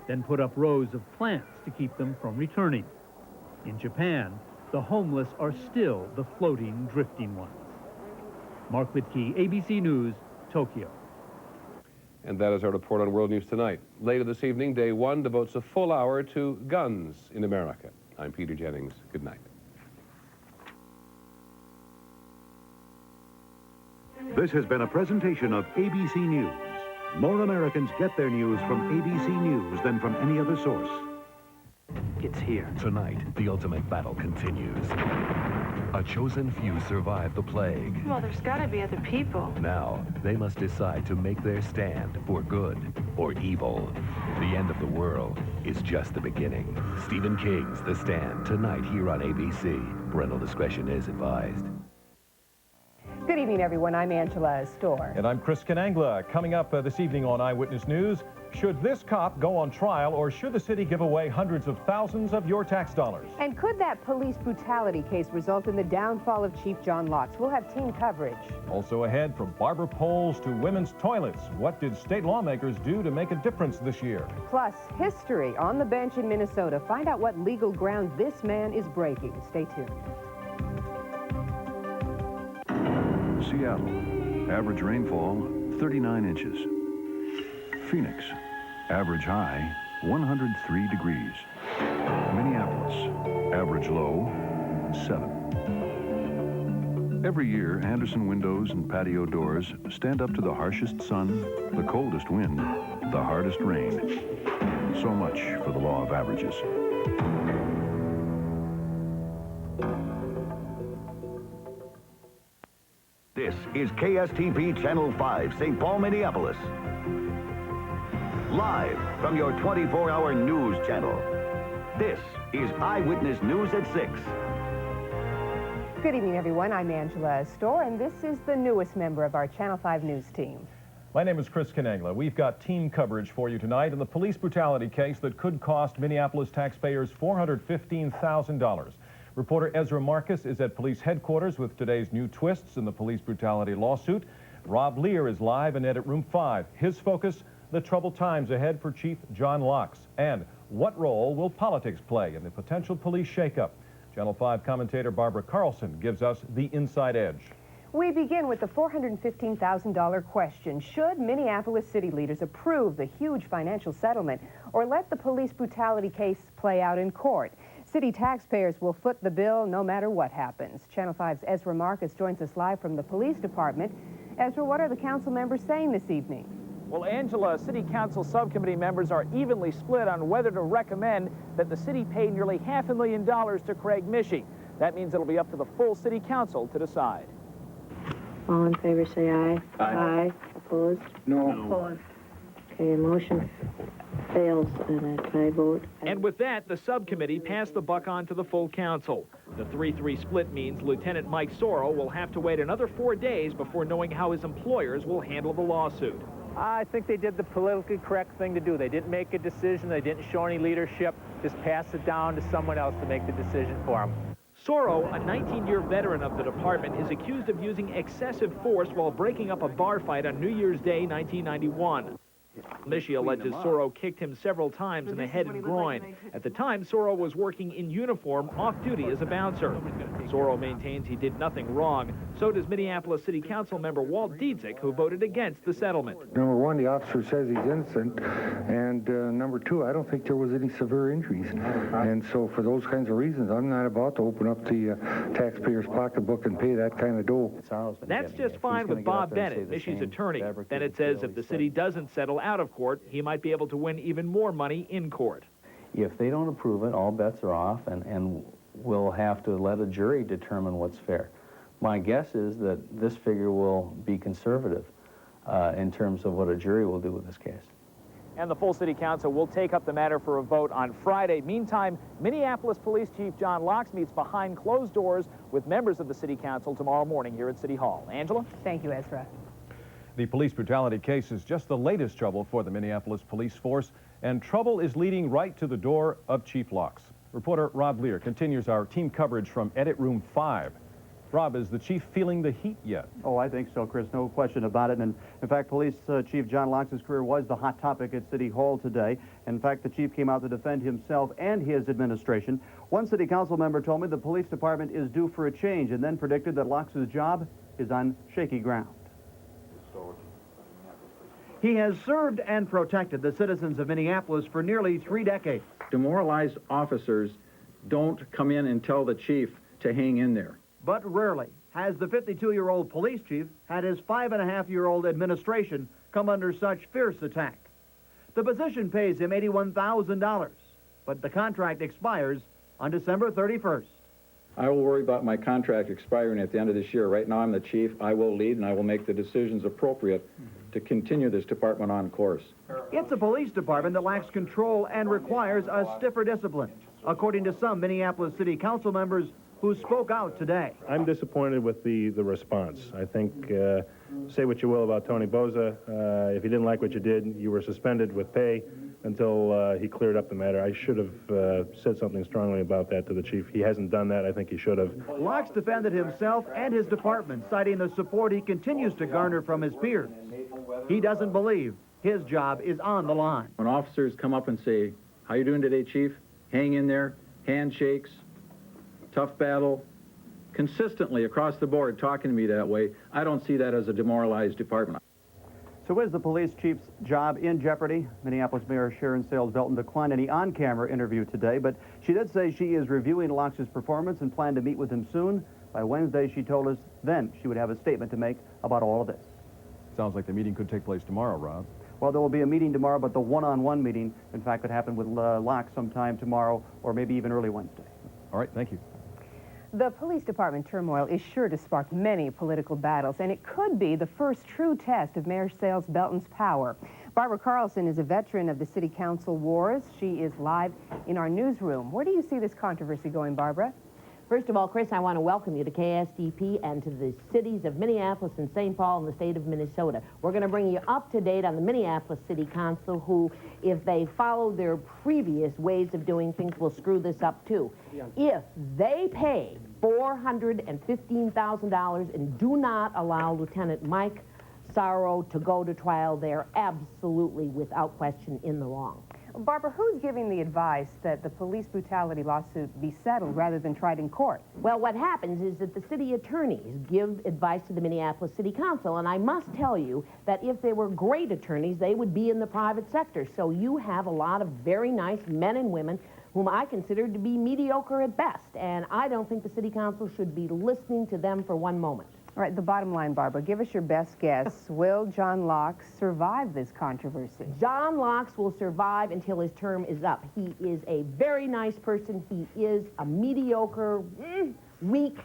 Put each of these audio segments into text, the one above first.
then put up rows of plants to keep them from returning. In Japan, the homeless are still the floating, drifting ones. Mark Wittke, ABC News, Tokyo. And that is our report on World News Tonight. Later this evening, Day 1 devotes a full hour to guns in America. I'm Peter Jennings. Good night. This has been a presentation of ABC News. More Americans get their news from ABC News than from any other source. It's here. Tonight, the ultimate battle continues. A chosen few survive the plague. Well, there's got to be other people. Now, they must decide to make their stand for good or evil. The end of the world is just the beginning. Stephen King's The Stand, tonight here on ABC. Parental discretion is advised. Good evening, everyone. I'm Angela Storr. And I'm Chris Conangla. Coming up this evening on Eyewitness News, should this cop go on trial, or should the city give away hundreds of thousands of your tax dollars? And could that police brutality case result in the downfall of Chief John Locks? We'll have team coverage. Also ahead, from barber poles to women's toilets, what did state lawmakers do to make a difference this year? Plus, history on the bench in Minnesota. Find out what legal ground this man is breaking. Stay tuned. Seattle, average rainfall 39 inches. Phoenix, average high 103 degrees. Minneapolis, average low 7. Every year, Anderson windows and patio doors stand up to the harshest sun, the coldest wind, the hardest rain. So much for the law of averages. This is KSTP Channel 5, St. Paul, Minneapolis. Live from your 24-hour news channel. This is Eyewitness News at 6. Good evening, everyone. I'm Angela Storr, and this is the newest member of our Channel 5 news team. My name is Chris Conangla. We've got team coverage for you tonight in the police brutality case that could cost Minneapolis taxpayers $415,000. Reporter Ezra Marcus is at police headquarters with today's new twists in the police brutality lawsuit. Rob Lear is live in Edit Room 5. His focus, the troubled times ahead for Chief John Locks. And what role will politics play in the potential police shakeup? Channel 5 commentator Barbara Carlson gives us the inside edge. We begin with the $415,000 question. Should Minneapolis city leaders approve the huge financial settlement or let the police brutality case play out in court? City taxpayers will foot the bill no matter what happens. Channel 5's Ezra Marcus joins us live from the police department. Ezra, what are the council members saying this evening? Well, Angela, City Council subcommittee members are evenly split on whether to recommend that the city pay nearly $500,000 to Craig Michie. That means it'll be up to the full City Council to decide. All in favor, say aye. Aye. Opposed? No. Opposed. Okay, motion fails in a tie vote. And with that, the subcommittee passed the buck on to the full council. The 3-3 split means Lieutenant Mike Sorrell will have to wait another 4 days before knowing how his employers will handle the lawsuit. I think they did the politically correct thing to do. They didn't make a decision. They didn't show any leadership. Just pass it down to someone else to make the decision for them. Sorrow, a 19-year veteran of the department, is accused of using excessive force while breaking up a bar fight on New Year's Day, 1991. Michie alleges Sorrow kicked him several times in the head and groin. At the time, Sorrow was working in uniform, off-duty as a bouncer. Sorrow maintains he did nothing wrong. So does Minneapolis City Council member Walt Dietzick, who voted against the settlement. Number one, the officer says he's innocent, and number two, I don't think there was any severe injuries. And so for those kinds of reasons, I'm not about to open up the taxpayer's pocketbook and pay that kind of dough. That's just fine with Bob Bennett, Michie's attorney. Bennett says if the city doesn't settle out of court, he might be able to win even more money in court. If they don't approve it, all bets are off, and we'll have to let a jury determine what's fair. My guess is that this figure will be conservative in terms of what a jury will do with this case. And the full City Council will take up the matter for a vote on Friday. Meantime, Minneapolis Police Chief John Locks meets behind closed doors with members of the City Council tomorrow morning here at City Hall. Angela? Thank you, Ezra. The police brutality case is just the latest trouble for the Minneapolis police force, and trouble is leading right to the door of Chief Locks. Reporter Rob Lear continues our team coverage from Edit Room 5. Rob, is the chief feeling the heat yet? Oh, I think so, Chris. No question about it. And in fact, Police Chief John Locke's career was the hot topic at City Hall today. In fact, the chief came out to defend himself and his administration. One city council member told me the police department is due for a change and then predicted that Locke's job is on shaky ground. He has served and protected the citizens of Minneapolis for nearly 3 decades. Demoralized officers don't come in and tell the chief to hang in there. But rarely has the 52-year-old police chief had his 5.5-year-old administration come under such fierce attack. The position pays him $81,000, but the contract expires on December 31st. I will worry about my contract expiring at the end of this year. Right now I'm the chief. I will lead and I will make the decisions appropriate to continue this department on course. It's a police department that lacks control and requires a stiffer discipline, according to some Minneapolis City Council members who spoke out today. I'm disappointed with the response. I think, say what you will about Tony Boza, if you didn't like what you did, you were suspended with pay until he cleared up the matter. I should have said something strongly about that to the chief. He hasn't done that. I think he should have. Locke defended himself and his department, citing the support he continues to garner from his peers. He doesn't believe his job is on the line. When officers come up and say, "How you doing today, chief?" Hang in there, handshakes, tough battle, consistently across the board talking to me that way, I don't see that as a demoralized department. So is the police chief's job in jeopardy? Minneapolis Mayor Sharon Sales-Belton declined any on-camera interview today, but she did say she is reviewing Locke's performance and planned to meet with him soon. By Wednesday, she told us then she would have a statement to make about all of this. Sounds like the meeting could take place tomorrow, Rob. Well, there will be a meeting tomorrow, but the one-on-one meeting, in fact, could happen with Locke sometime tomorrow or maybe even early Wednesday. All right, thank you. The police department turmoil is sure to spark many political battles, and it could be the first true test of Mayor Sales-Belton's power. Barbara Carlson is a veteran of the city council wars. She is live in our newsroom. Where do you see this controversy going, Barbara? First of all, Chris, I want to welcome you to KSTP and to the cities of Minneapolis and St. Paul and the state of Minnesota. We're going to bring you up to date on the Minneapolis City Council, who, if they follow their previous ways of doing things, will screw this up too. If they pay $415,000 and do not allow Lieutenant Mike Sorrow to go to trial, they're absolutely, without question, in the wrong. Barbara, who's giving the advice that the police brutality lawsuit be settled rather than tried in court? Well, what happens is that the city attorneys give advice to the Minneapolis City Council, and I must tell you that if they were great attorneys, they would be in the private sector. So you have a lot of very nice men and women whom I consider to be mediocre at best, and I don't think the City Council should be listening to them for one moment. All right, the bottom line, Barbara, give us your best guess. Will John Locke survive this controversy? John Locke will survive until his term is up. He is a very nice person. He is a mediocre, weak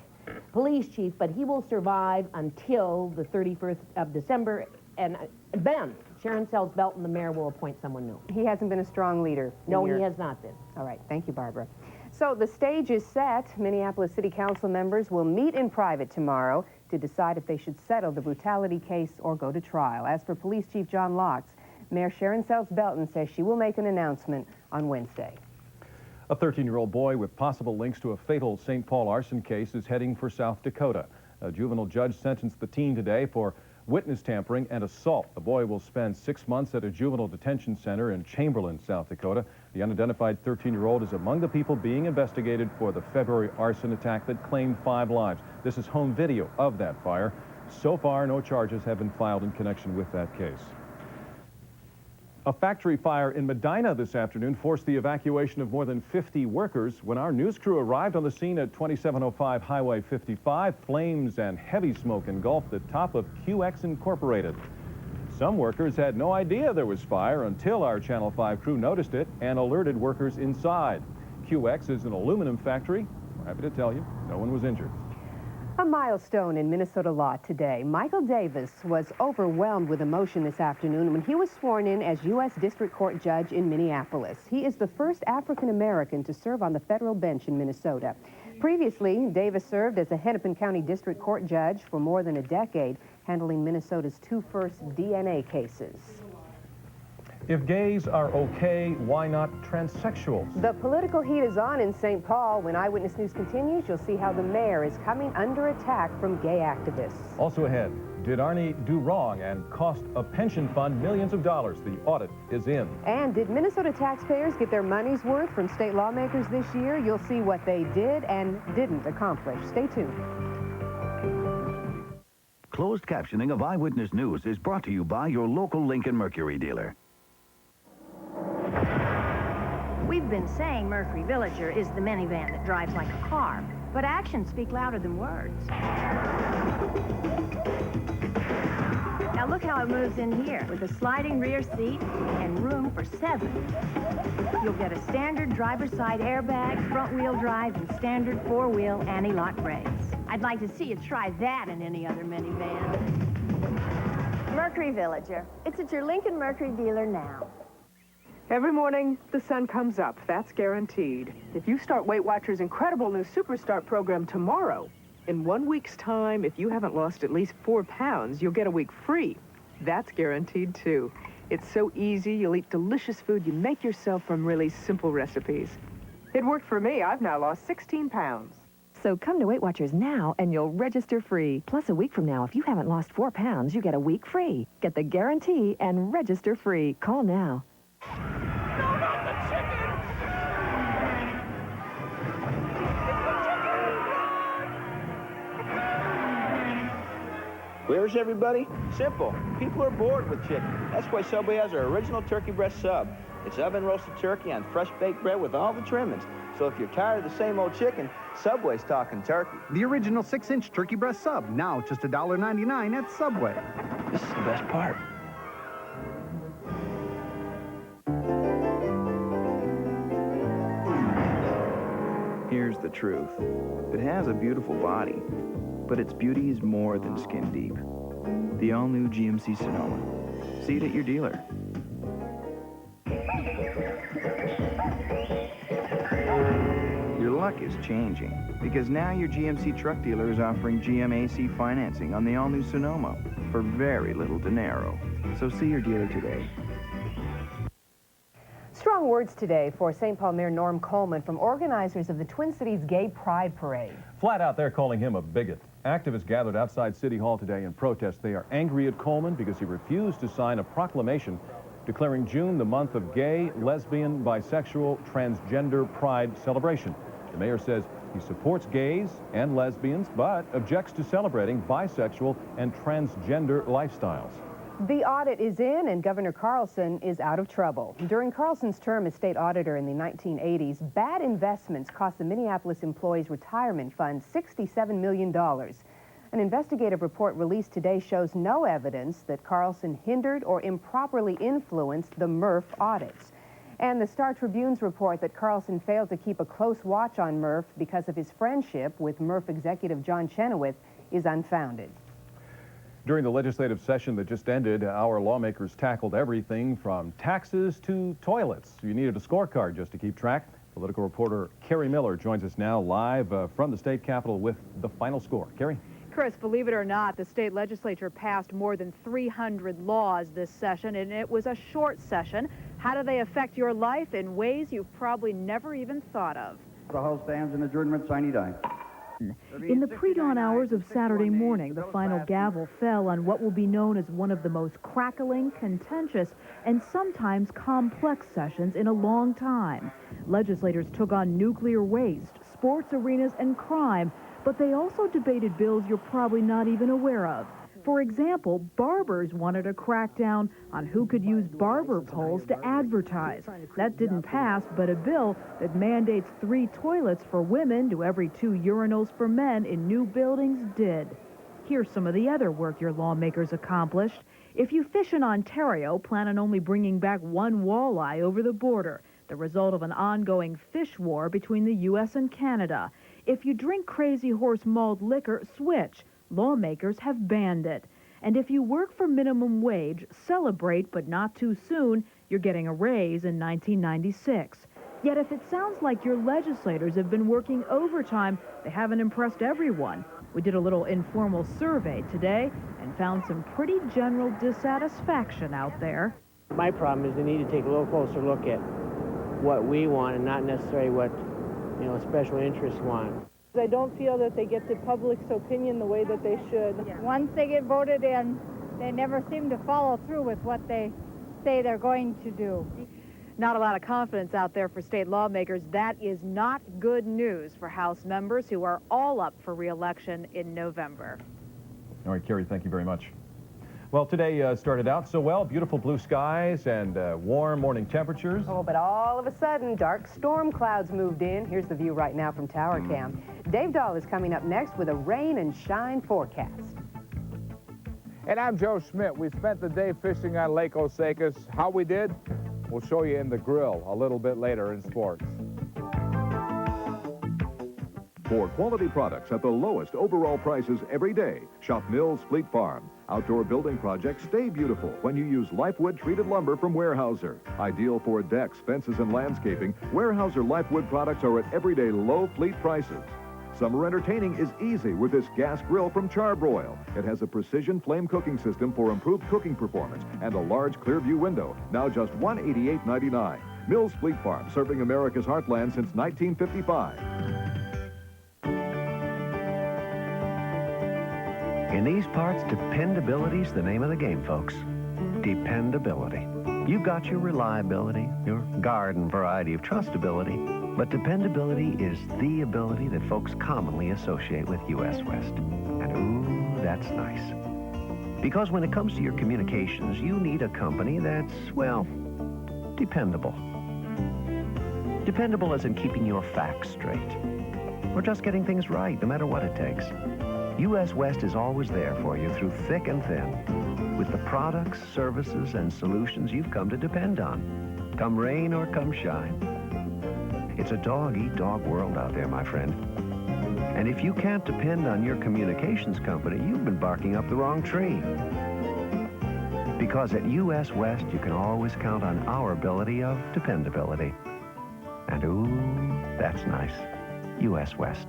police chief, but he will survive until the 31st of December, and then Sharon Sales-Belton, the mayor, will appoint someone new. He hasn't been a strong leader. No, he has not been. All right, thank you, Barbara. So the stage is set. Minneapolis City Council members will meet in private tomorrow to decide if they should settle the brutality case or go to trial. As for Police Chief John Locke, Mayor Sharon Sales-Belton says she will make an announcement on Wednesday. A 13-year-old boy with possible links to a fatal St. Paul arson case is heading for South Dakota. A juvenile judge sentenced the teen today for witness tampering and assault. The boy will spend 6 months at a juvenile detention center in Chamberlain, South Dakota. The unidentified 13-year-old is among the people being investigated for the February arson attack that claimed 5 lives. This is home video of that fire. So far, no charges have been filed in connection with that case. A factory fire in Medina this afternoon forced the evacuation of more than 50 workers. When our news crew arrived on the scene at 2705 Highway 55, flames and heavy smoke engulfed the top of QX Incorporated. Some workers had no idea there was fire until our Channel 5 crew noticed it and alerted workers inside. QX is an aluminum factory. We're happy to tell you, no one was injured. A milestone in Minnesota law today. Michael Davis was overwhelmed with emotion this afternoon when he was sworn in as U.S. District Court Judge in Minneapolis. He is the first African-American to serve on the federal bench in Minnesota. Previously, Davis served as a Hennepin County District Court Judge for more than a decade, handling Minnesota's 2 first DNA cases. If gays are okay, why not transsexuals? The political heat is on in St. Paul. When Eyewitness News continues, you'll see how the mayor is coming under attack from gay activists. Also ahead, did Arnie do wrong and cost a pension fund millions of dollars? The audit is in. And did Minnesota taxpayers get their money's worth from state lawmakers this year? You'll see what they did and didn't accomplish. Stay tuned. Closed captioning of Eyewitness News is brought to you by your local Lincoln Mercury dealer. We've been saying Mercury Villager is the minivan that drives like a car, but actions speak louder than words. Now look how it moves in here, with a sliding rear seat and room for 7. You'll get a standard driver's side airbag, front-wheel drive, and standard 4-wheel anti-lock brakes. I'd like to see you try that in any other minivan. Mercury Villager. It's at your Lincoln Mercury dealer now. Every morning, the sun comes up. That's guaranteed. If you start Weight Watchers' incredible new Superstart program tomorrow, in 1 week's time, if you haven't lost at least 4 pounds, you'll get a week free. That's guaranteed, too. It's so easy. You'll eat delicious food you make yourself from really simple recipes. It worked for me. I've now lost 16 pounds. So come to Weight Watchers now and you'll register free. Plus, a week from now, if you haven't lost 4 pounds, you get a week free. Get the guarantee and register free. Call now. Where's everybody? Simple. People are bored with chicken. That's why Subway has our original turkey breast sub. It's oven-roasted turkey on fresh baked bread with all the trimmings. So if you're tired of the same old chicken, Subway's talking turkey. The original 6-inch turkey breast sub, now just $1.99 at Subway. This is the best part. Here's the truth. It has a beautiful body, but its beauty is more than skin deep. The all-new GMC Sonoma. See it at your dealer. Your luck is changing, because now your GMC truck dealer is offering GMAC financing on the all-new Sonoma for very little dinero. So see your dealer today. Strong words today for St. Paul Mayor Norm Coleman from organizers of the Twin Cities Gay Pride Parade. Flat out, they're calling him a bigot. Activists gathered outside City Hall today in protest. They are angry at Coleman because he refused to sign a proclamation declaring June the month of gay, lesbian, bisexual, transgender pride celebration. The mayor says he supports gays and lesbians, but objects to celebrating bisexual and transgender lifestyles. The audit is in, and Governor Carlson is out of trouble. During Carlson's term as state auditor in the 1980s, bad investments cost the Minneapolis employees' retirement fund $67 million. An investigative report released today shows no evidence that Carlson hindered or improperly influenced the MRF audits. And the Star Tribune's report that Carlson failed to keep a close watch on MRF because of his friendship with MRF executive John Chenoweth is unfounded. During the legislative session that just ended, our lawmakers tackled everything from taxes to toilets. You needed a scorecard just to keep track. Political reporter Carrie Miller joins us now live from the state capitol with the final score. Carrie? Chris, believe it or not, the state legislature passed more than 300 laws this session, and it was a short session. How do they affect your life in ways you've probably never even thought of? The House stands in adjournment, sine die. In the pre-dawn hours of Saturday morning, the final gavel fell on what will be known as one of the most crackling, contentious, and sometimes complex sessions in a long time. Legislators took on nuclear waste, sports arenas, and crime, but they also debated bills you're probably not even aware of. For example, barbers wanted a crackdown on who could use barber poles to advertise. That didn't pass, but a bill that mandates 3 toilets for women to every 2 urinals for men in new buildings did. Here's some of the other work your lawmakers accomplished. If you fish in Ontario, plan on only bringing back 1 walleye over the border, the result of an ongoing fish war between the U.S. and Canada. If you drink Crazy Horse malt liquor, switch. Lawmakers have banned it. And if you work for minimum wage, celebrate, but not too soon. You're getting a raise in 1996. Yet if it sounds like your legislators have been working overtime, they haven't impressed everyone. We did a little informal survey today and found some pretty general dissatisfaction out there. My problem is they need to take a little closer look at what we want and not necessarily what, special interests want. I don't feel that they get the public's opinion the way that they should. Once they get voted in, they never seem to follow through with what they say they're going to do. Not a lot of confidence out there for state lawmakers. That is not good news for House members who are all up for re-election in November. All right, Carrie, thank you very much. Well, today started out so well. Beautiful blue skies and warm morning temperatures. Oh, but all of a sudden, dark storm clouds moved in. Here's the view right now from Tower Cam. Dave Dahl is coming up next with a rain and shine forecast. And I'm Joe Schmidt. We spent the day fishing on Lake Osakis. How we did, we'll show you in the grill a little bit later in sports. For quality products at the lowest overall prices every day, shop Mills Fleet Farm. Outdoor building projects stay beautiful when you use Lifewood treated lumber from Weyerhaeuser. Ideal for decks, fences, and landscaping, Weyerhaeuser Lifewood products are at everyday low fleet prices. Summer entertaining is easy with this gas grill from Charbroil. It has a precision flame cooking system for improved cooking performance and a large clear view window, now just $188.99. Mills Fleet Farm, serving America's heartland since 1955. In these parts, dependability's the name of the game, folks. Dependability. You've got your reliability, your garden variety of trustability, but dependability is the ability that folks commonly associate with U.S. West. And ooh, that's nice. Because when it comes to your communications, you need a company that's, well, dependable. Dependable as in keeping your facts straight, or just getting things right, no matter what it takes. U.S. West is always there for you through thick and thin, with the products, services, and solutions you've come to depend on, come rain or come shine. It's a dog-eat-dog world out there, my friend. And if you can't depend on your communications company, you've been barking up the wrong tree. Because at U.S. West, you can always count on our ability of dependability. And ooh, that's nice. U.S. West.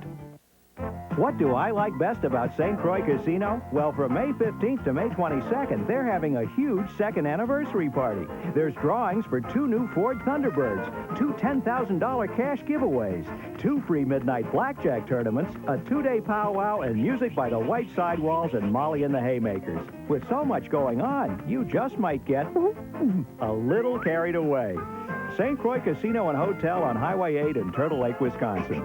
What do I like best about St. Croix Casino? Well, from May 15th to May 22nd, they're having a huge second anniversary party. There's drawings for 2 new Ford Thunderbirds, 2 $10,000 cash giveaways, 2 free midnight blackjack tournaments, a 2-day powwow, and music by the White Sidewalls and Molly and the Haymakers. With so much going on, you just might get a little carried away. St. Croix Casino and Hotel on Highway 8 in Turtle Lake, Wisconsin.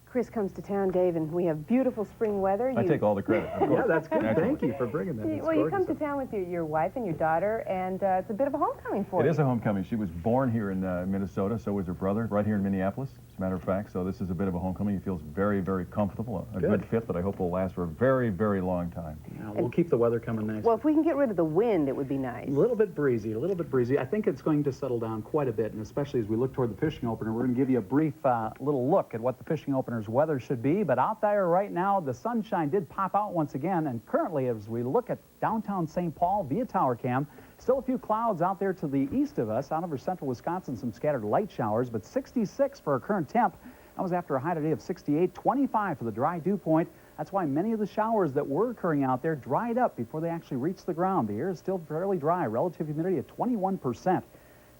Chris comes to town, Dave, and we have beautiful spring weather. I take all the credit. Yeah, that's good. Thank you for bringing that. Well, you come to town with your wife and your daughter, and it's a bit of a homecoming for you. It is a homecoming. She was born here in Minnesota, so was her brother, right here in Minneapolis, as a matter of fact. So this is a bit of a homecoming. He feels very, very comfortable, a good fit that I hope will last for a very, very long time. Yeah, we'll keep the weather coming nice. Well, if we can get rid of the wind, it would be nice. A little bit breezy, a little bit breezy. I think it's going to settle down quite a bit, and especially as we look toward the fishing opener, we're going to give you a brief little look at what the fishing opener's weather should be. But out there right now, the sunshine did pop out once again, and currently as we look at downtown St. Paul via Tower Cam, still a few clouds out there to the east of us. Out over central Wisconsin, some scattered light showers, but 66 for our current temp. That was after a high today of 68, 25 for the dry dew point. That's why many of the showers that were occurring out there dried up before they actually reached the ground. The air is still fairly dry, relative humidity at 21%.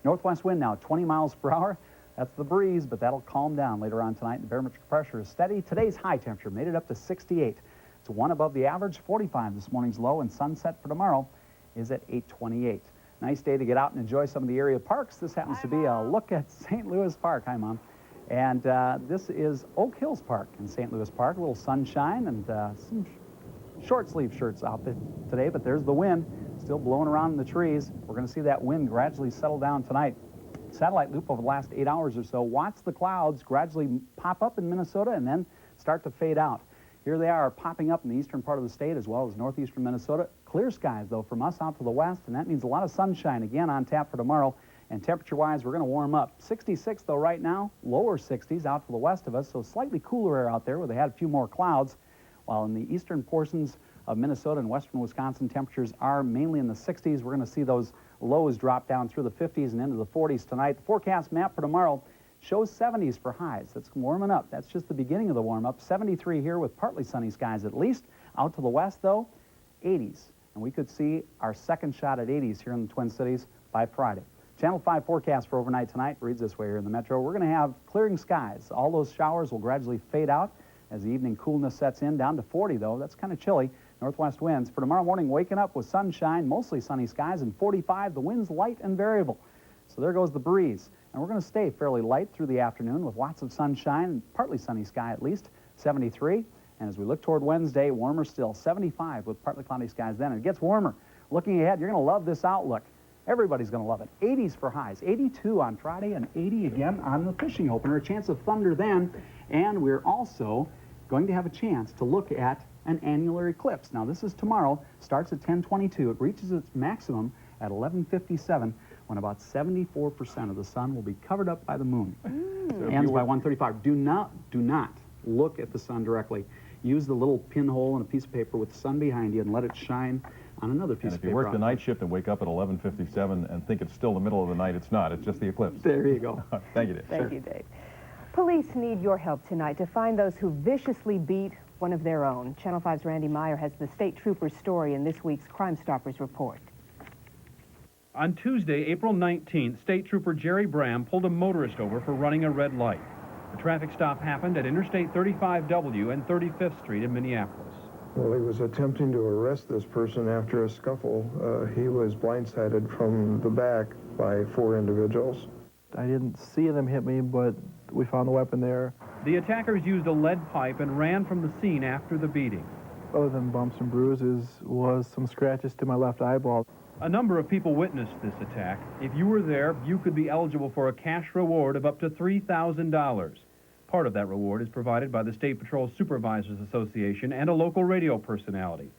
Northwest wind now 20 miles per hour. That's the breeze, but that'll calm down later on tonight. The barometric pressure is steady. Today's high temperature made it up to 68. It's 1 above the average, 45 this morning's low, and sunset for tomorrow is at 8:28. Nice day to get out and enjoy some of the area parks. This happens to be a look at St. Louis Park. Hi, Mom. And this is Oak Hills Park in St. Louis Park. A little sunshine and some short sleeve shirts out there today, but there's the wind still blowing around in the trees. We're going to see that wind gradually settle down tonight. Satellite loop over the last 8 hours or so. Watch the clouds gradually pop up in Minnesota and then start to fade out. Here they are popping up in the eastern part of the state as well as northeastern Minnesota. Clear skies, though, from us out to the west, and that means a lot of sunshine again on tap for tomorrow. And temperature-wise, we're going to warm up. 66, though, right now. Lower 60s out to the west of us, so slightly cooler air out there where they had a few more clouds. While in the eastern portions of Minnesota and western Wisconsin, temperatures are mainly in the 60s. We're going to see those lows drop down through the 50s and into the 40s tonight. The forecast map for tomorrow shows 70s for highs. That's warming up. That's just the beginning of the warm-up. 73 here with partly sunny skies at least. Out to the west, though, 80s. and we could see our second shot at 80s here in the Twin Cities by Friday. Channel 5 forecast for overnight tonight reads this way here in the metro. We're going to have clearing skies. All those showers will gradually fade out as the evening coolness sets in. Down to 40, though. That's kind of chilly. Northwest winds. For tomorrow morning, waking up with sunshine, mostly sunny skies, and 45. The wind's light and variable. So there goes the breeze. And we're going to stay fairly light through the afternoon with lots of sunshine, partly sunny sky at least, 73. And as we look toward Wednesday, warmer still, 75 with partly cloudy skies then. And it gets warmer. Looking ahead, you're going to love this outlook. Everybody's going to love it. 80s for highs, 82 on Friday and 80 again on the fishing opener. A chance of thunder then. And we're also going to have a chance to look at an annular eclipse. Now, this is tomorrow, starts at 10:22. It reaches its maximum at 11:57, when about 74% of the sun will be covered up by the moon. Ends by 1:35. Do not look at the sun directly. Use the little pinhole in a piece of paper with the sun behind you and let it shine on another piece of paper. If you work the night shift and wake up at 11:57 and think it's still the middle of the night, it's not. It's just the eclipse. There you go. Thank you, Dave. Thank you, Dave. Police need your help tonight to find those who viciously beat one of their own. Channel 5's Randy Meyer has the state trooper's story in this week's Crime Stoppers report. On Tuesday, April 19th, State Trooper Jerry Bram pulled a motorist over for running a red light. The traffic stop happened at Interstate 35W and 35th Street in Minneapolis. Well, he was attempting to arrest this person after a scuffle. He was blindsided from the back by 4 individuals. I didn't see them hit me, but we found the weapon there. The attackers used a lead pipe and ran from the scene after the beating. Other than bumps and bruises was some scratches to my left eyeball. A number of people witnessed this attack. If you were there, you could be eligible for a cash reward of up to $3,000. Part of that reward is provided by the State Patrol Supervisors Association and a local radio personality.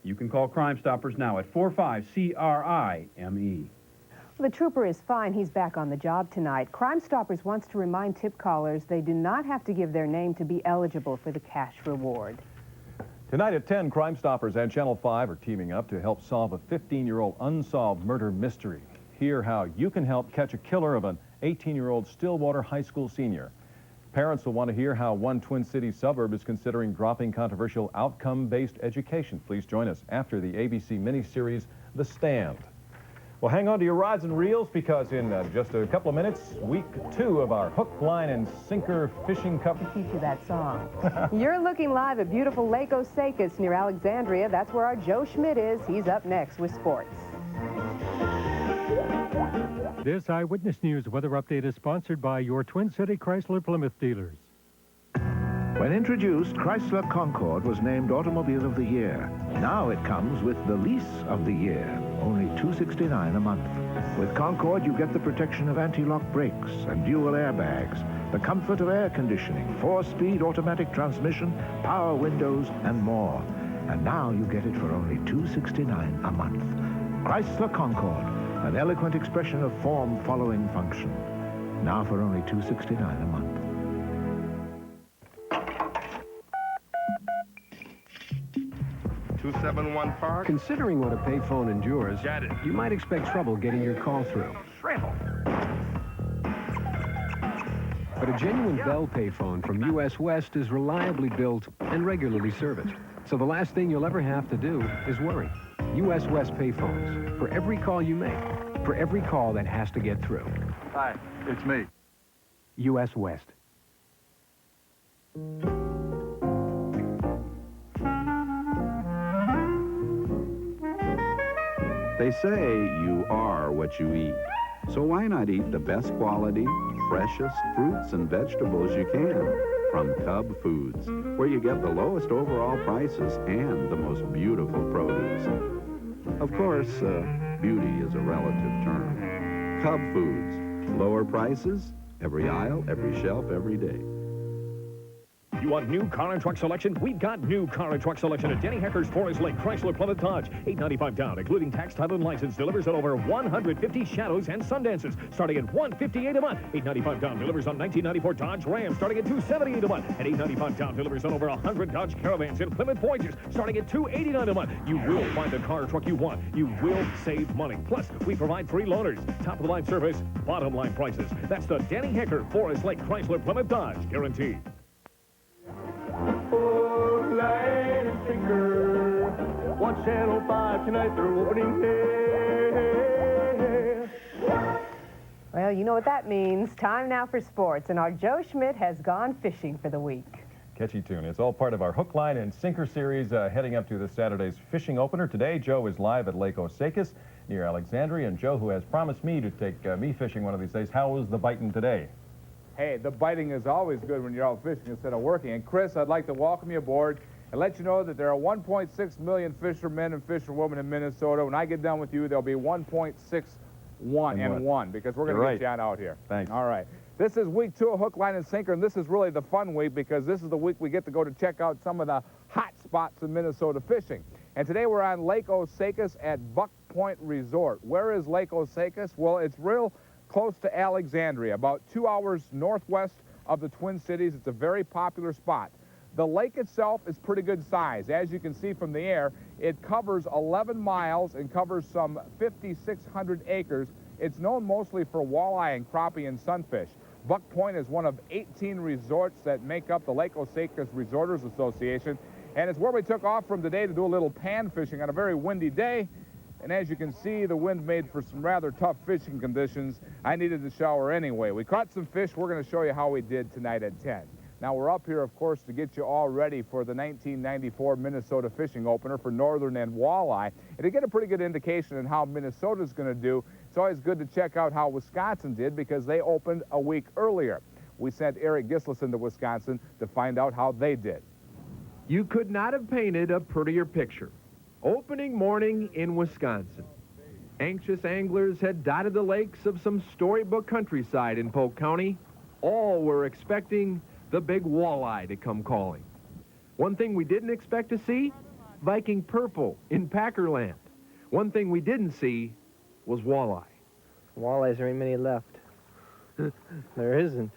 You can call Crime Stoppers now at 45-CRIME. The trooper is fine. He's back on the job tonight. Crime Stoppers wants to remind tip callers they do not have to give their name to be eligible for the cash reward. Tonight at 10, Crime Stoppers and Channel 5 are teaming up to help solve a 15-year-old unsolved murder mystery. Hear how you can help catch a killer of an 18-year-old Stillwater High School senior. Parents will want to hear how one Twin Cities suburb is considering dropping controversial outcome-based education. Please join us after the ABC miniseries, The Stand. Well, hang on to your rods and reels because in just a couple of minutes, week 2 of our hook, line, and sinker fishing cup. Teach you that song. You're looking live at beautiful Lake Osakis near Alexandria. That's where our Joe Schmidt is. He's up next with sports. This Eyewitness News weather update is sponsored by your Twin City Chrysler Plymouth dealers. When introduced, Chrysler Concorde was named Automobile of the Year. Now it comes with the lease of the year, only $269 a month. With Concorde, you get the protection of anti-lock brakes and dual airbags, the comfort of air conditioning, 4-speed automatic transmission, power windows, and more. And now you get it for only $269 a month. Chrysler Concorde, an eloquent expression of form following function. Now for only $269 a month. 271 Park. Considering what a payphone endures, you might expect trouble getting your call through. But a genuine Bell payphone from US West is reliably built and regularly serviced. So the last thing you'll ever have to do is worry. US West payphones. For every call you make. For every call that has to get through. Hi, it's me. US West. They say you are what you eat. So why not eat the best quality, freshest fruits and vegetables you can from Cub Foods, where you get the lowest overall prices and the most beautiful produce. Of course, beauty is a relative term. Cub Foods, lower prices, every aisle, every shelf, every day. You want new car and truck selection? We've got new car and truck selection at Denny Hecker's Forest Lake Chrysler Plymouth Dodge. $895 down, including tax, title, and license. Delivers on over 150 Shadows and Sundances, starting at $158 a month. $895 down, delivers on 1994 Dodge Ram, starting at $278 a month. And $895 down, delivers on over 100 Dodge Caravans and Plymouth Voyagers, starting at $289 a month. You will find the car or truck you want. You will save money. Plus, we provide free loaners, top-of-the-line service, bottom-line prices. That's the Denny Hecker Forest Lake Chrysler Plymouth Dodge guarantee. Hook, line, and sinker. Watch Channel 5 tonight, they're opening day. Well, you know what that means. Time now for sports, and our Joe Schmidt has gone fishing for the week. Catchy tune. It's all part of our Hook, Line, and Sinker series heading up to this Saturday's fishing opener. Today, Joe is live at Lake Osakis near Alexandria, and Joe, who has promised me to take me fishing one of these days, how was the biting today? Hey, the biting is always good when you're out fishing instead of working. And Chris, I'd like to welcome you aboard and let you know that there are 1.6 million fishermen and fisherwomen in Minnesota. When I get done with you, there'll be 1.61 because we're going to get you on out here. Thanks. All right. This is week 2 of Hook, Line, and Sinker, and this is really the fun week because this is the week we get to go to check out some of the hot spots in Minnesota fishing. And today we're on Lake Osakis at Buck Point Resort. Where is Lake Osakis? Well, it's real close to Alexandria, about 2 hours northwest of the Twin Cities. It's a very popular spot. The lake itself is pretty good size. As you can see from the air, it covers 11 miles and covers some 5,600 acres. It's known mostly for walleye and crappie and sunfish. Buck Point is one of 18 resorts that make up the Lake Osakis Resorters Association, and it's where we took off from today to do a little pan fishing on a very windy day. And as you can see, the wind made for some rather tough fishing conditions. I needed to shower anyway. We caught some fish. We're going to show you how we did tonight at 10. Now, we're up here, of course, to get you all ready for the 1994 Minnesota fishing opener for northern and walleye. And to get a pretty good indication on how Minnesota's going to do, it's always good to check out how Wisconsin did because they opened a week earlier. We sent Eric Gislason to Wisconsin to find out how they did. You could not have painted a prettier picture. Opening morning in Wisconsin. Anxious anglers had dotted the lakes of some storybook countryside in Polk County. All were expecting the big walleye to come calling. One thing we didn't expect to see, Viking purple in Packerland. One thing we didn't see was walleye. Walleyes, there ain't many left. There isn't.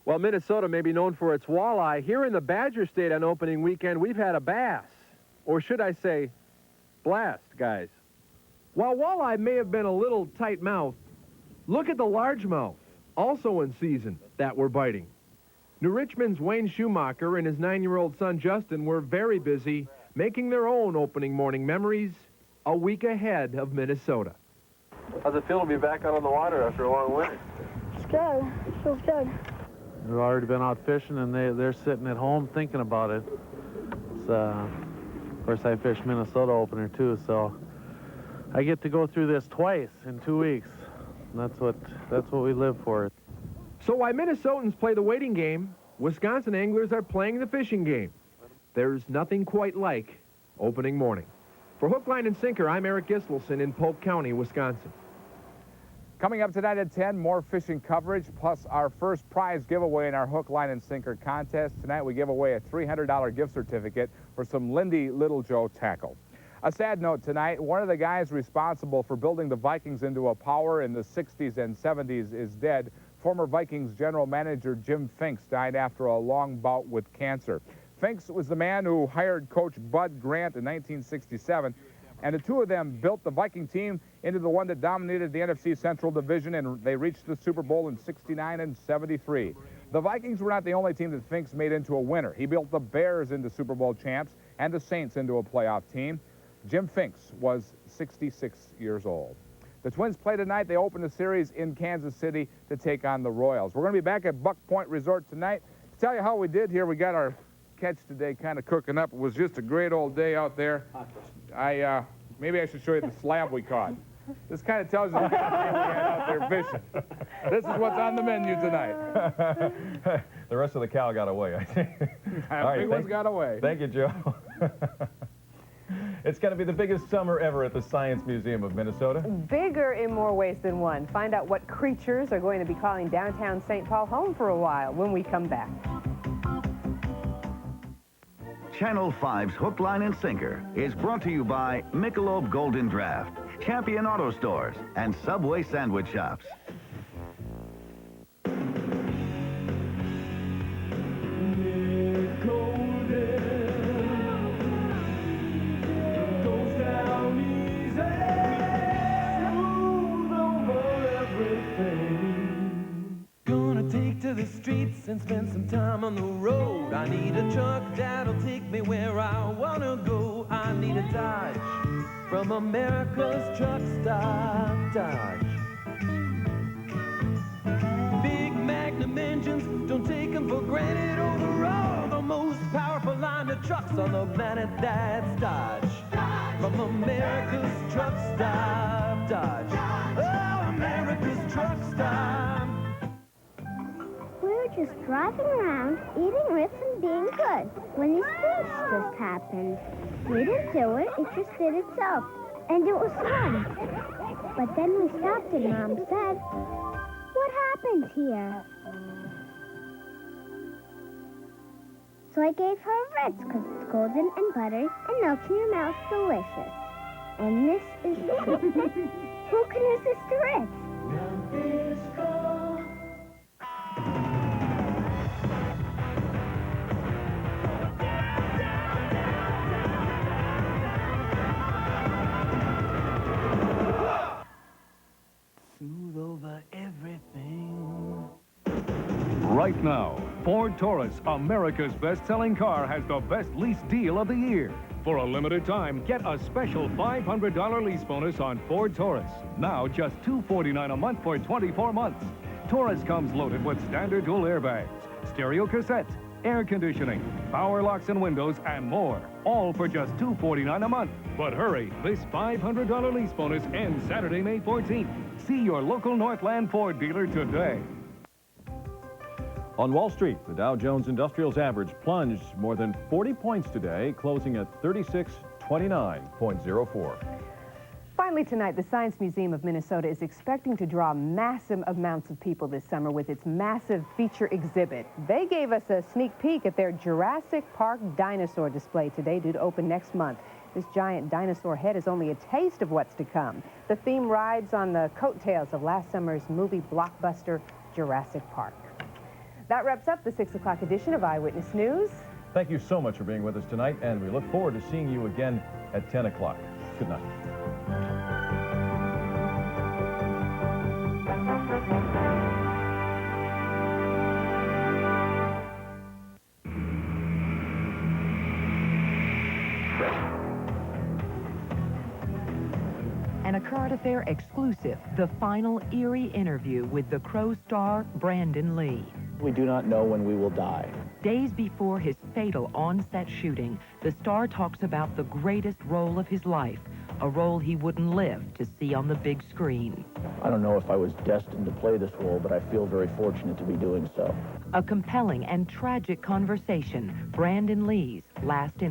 While Minnesota may be known for its walleye, here in the Badger State on opening weekend, we've had a bass. Or should I say, blast, guys. While walleye may have been a little tight-mouthed, look at the largemouth, also in season, that we're biting. New Richmond's Wayne Schumacher and his 9-year-old son Justin were very busy making their own opening morning memories a week ahead of Minnesota. How's it feel to be back out on the water after a long winter? It's good. It feels good. We've already been out fishing, and they're sitting at home thinking about it. It's, of course, I fished Minnesota opener, too, so I get to go through this twice in 2 weeks. And that's what we live for. So while Minnesotans play the waiting game, Wisconsin anglers are playing the fishing game. There's nothing quite like opening morning. For Hook, Line, and Sinker, I'm Eric Gislason in Polk County, Wisconsin. Coming up tonight at 10, more fishing coverage, plus our first prize giveaway in our Hook, Line, and Sinker contest. Tonight we give away a $300 gift certificate for some Lindy Little Joe tackle. A sad note tonight, one of the guys responsible for building the Vikings into a power in the 60s and 70s is dead. Former Vikings general manager Jim Finks died after a long bout with cancer. Finks was the man who hired Coach Bud Grant in 1967, and the two of them built the Viking team into the one that dominated the NFC Central Division, and they reached the Super Bowl in '69 and '73. The Vikings were not the only team that Finks made into a winner. He built the Bears into Super Bowl champs and the Saints into a playoff team. Jim Finks was 66 years old. The Twins play tonight. They open the series in Kansas City to take on the Royals. We're going to be back at Buck Point Resort tonight to tell you how we did here. We got our catch today kind of cooking up. It was just a great old day out there. Maybe I should show you the slab we caught. This kind of tells you the kind of day we had out there fishing. This is what's on the menu tonight. The rest of the cow got away, I think. All right, big one's got away. Thank you, Joe. It's going to be the biggest summer ever at the Science Museum of Minnesota. Bigger in more ways than one. Find out what creatures are going to be calling downtown St. Paul home for a while when we come back. Channel 5's Hook, Line, and Sinker is brought to you by Michelob Golden Draft, Champion Auto Stores, and Subway Sandwich Shops. Gonna take to the streets and spend some time on the road. I need a truck that'll take me where I wanna go. I need a Dodge from America's Truck Stop Dodge. Big Magnum engines, don't take them for granted. Overall, the most powerful line of trucks on the planet, that's Dodge. From America's Truck Stop Dodge. Oh, America's Truck Stop. We were just driving around, eating Ritz and being good, when this thing just happened. We didn't do it, it just did itself. And it was fun. But then we stopped and Mom said, "What happened here?" So I gave her a Ritz because it's golden and buttery and melts in your mouth delicious. And this is the truth. Who can resist a Ritz? Smooth over everything. Right now, Ford Taurus, America's best-selling car, has the best lease deal of the year. For a limited time, get a special $500 lease bonus on Ford Taurus. Now just $249 a month for 24 months. Taurus comes loaded with standard dual airbags, stereo cassettes, air conditioning, power locks and windows, and more. All for just $249 a month. But hurry, this $500 lease bonus ends Saturday, May 14th. See your local Northland Ford dealer today. On Wall Street, the Dow Jones Industrials average plunged more than 40 points today, closing at 3629.04. Finally tonight, the Science Museum of Minnesota is expecting to draw massive amounts of people this summer with its massive feature exhibit. They gave us a sneak peek at their Jurassic Park dinosaur display today, due to open next month. This giant dinosaur head is only a taste of what's to come. The theme rides on the coattails of last summer's movie blockbuster, Jurassic Park. That wraps up the 6 o'clock edition of Eyewitness News. Thank you so much for being with us tonight, and we look forward to seeing you again at 10 o'clock. Good night. An A Current Affair exclusive, the final eerie interview with the Crow star Brandon Lee. We do not know when we will die. Days before his fatal on-set shooting, the star talks about the greatest role of his life, a role he wouldn't live to see on the big screen. I don't know if I was destined to play this role, but I feel very fortunate to be doing so. A compelling and tragic conversation, Brandon Lee's last interview.